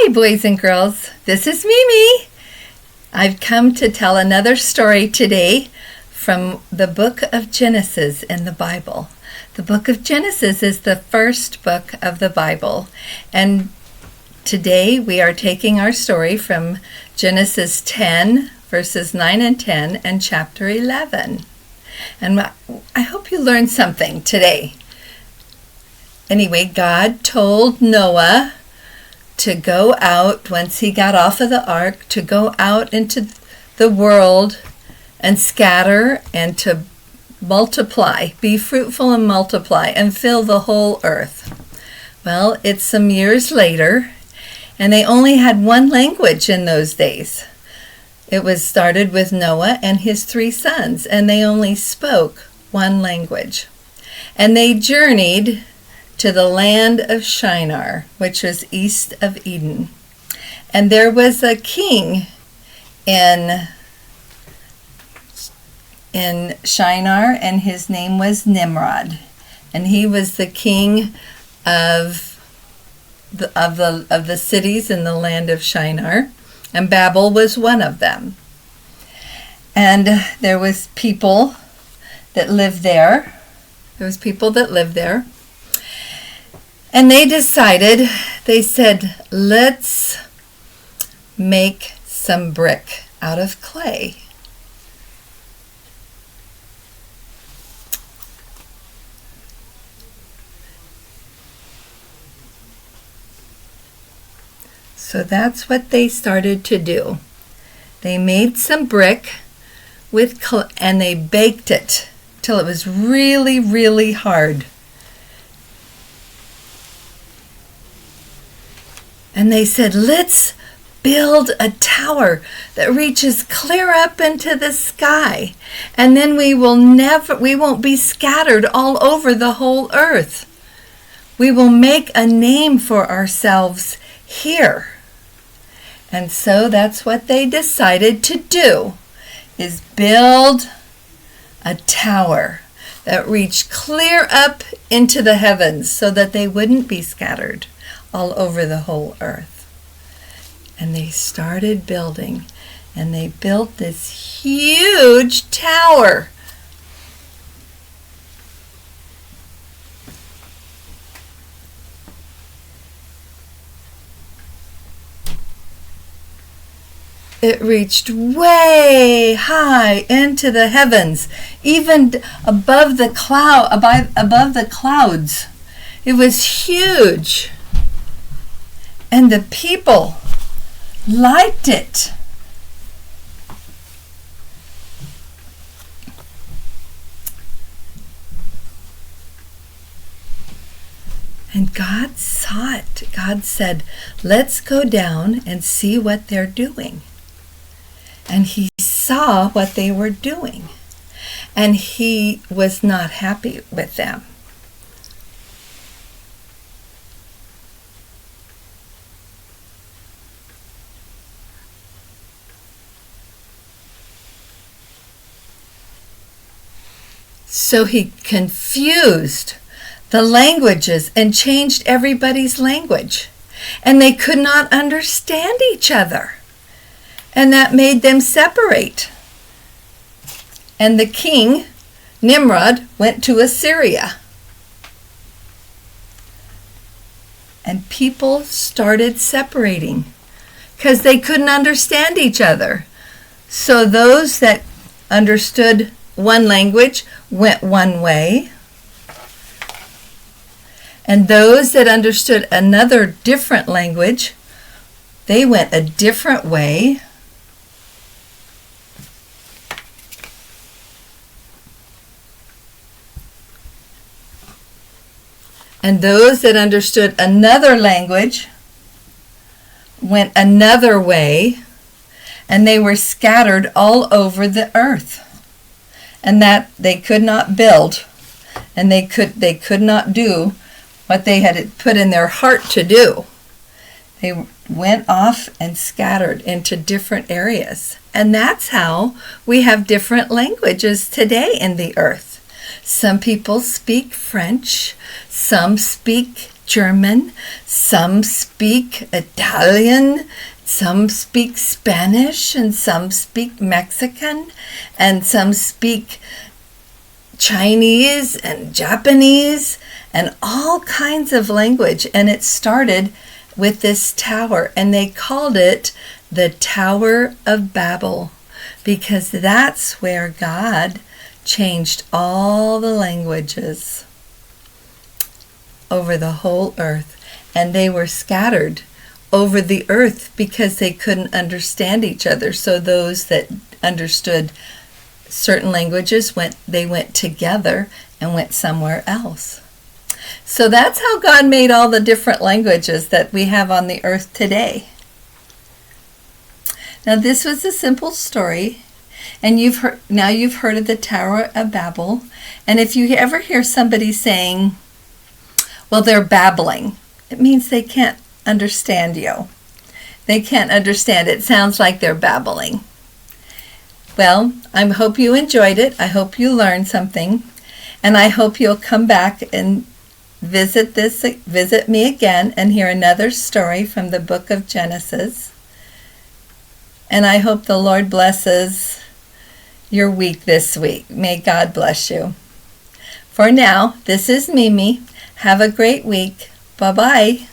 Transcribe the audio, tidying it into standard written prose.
Hi, boys and girls. This is Mimi. I've come to tell another story today from the book of Genesis in the Bible. The book of Genesis is the first book of the Bible, and today we are taking our story from Genesis 10, verses 9 and 10, and chapter 11. And I hope you learned something today. Anyway, God told Noah to go out, once he got off of the ark, to go out into the world and scatter and to multiply, be fruitful and multiply and fill the whole earth. Well, it's some years later, and they only had one language in those days. It was started with Noah and his 3 sons, and they only spoke one language. And they journeyed to the land of Shinar, which was east of Eden. And there was a king in Shinar, and his name was Nimrod. And he was the king of the cities in the land of Shinar, and Babel was one of them. And there was people that lived there. And they decided, they said, let's make some brick out of clay. So that's what they started to do. They made some brick and they baked it till it was really, really hard. And they said, let's build a tower that reaches clear up into the sky. And then we won't be scattered all over the whole earth. We will make a name for ourselves here. And so that's what they decided to do, is build a tower that reached clear up into the heavens so that they wouldn't be scattered all over the whole earth. And they started building, and they built this huge tower. It reached way high into the heavens, even above the clouds. It was huge. And the people liked it. And God saw it. God said, let's go down and see what they're doing. And he saw what they were doing. And he was not happy with them. So he confused the languages and changed everybody's language. And they could not understand each other. And that made them separate. And the king, Nimrod, went to Assyria. And people started separating because they couldn't understand each other. So those that understood one language went one way, and those that understood another different language, they went a different way. And those that understood another language went another way, and they were scattered all over the earth. And that they could not build, and they could not do what they had put in their heart to do. They went off and scattered into different areas. And that's how we have different languages today in the earth. Some people speak French, some speak German, some speak Italian, some speak Spanish, and some speak Mexican, and some speak Chinese and Japanese and all kinds of language. And it started with this tower, and they called it the Tower of Babel, because that's where God changed all the languages over the whole earth. And they were scattered over the earth because they couldn't understand each other. So those that understood certain languages went together and went somewhere else. So that's how God made all the different languages that we have on the earth today. Now this was a simple story, and you've heard of the Tower of Babel. And if you ever hear somebody saying, well, they're babbling, it means they can't understand you. They can't understand. It sounds like they're babbling. Well, I hope you enjoyed it. I hope you learned something. And I hope you'll come back and visit me again and hear another story from the book of Genesis. And I hope the Lord blesses your week this week. May God bless you. For now, this is Mimi. Have a great week. Bye-bye.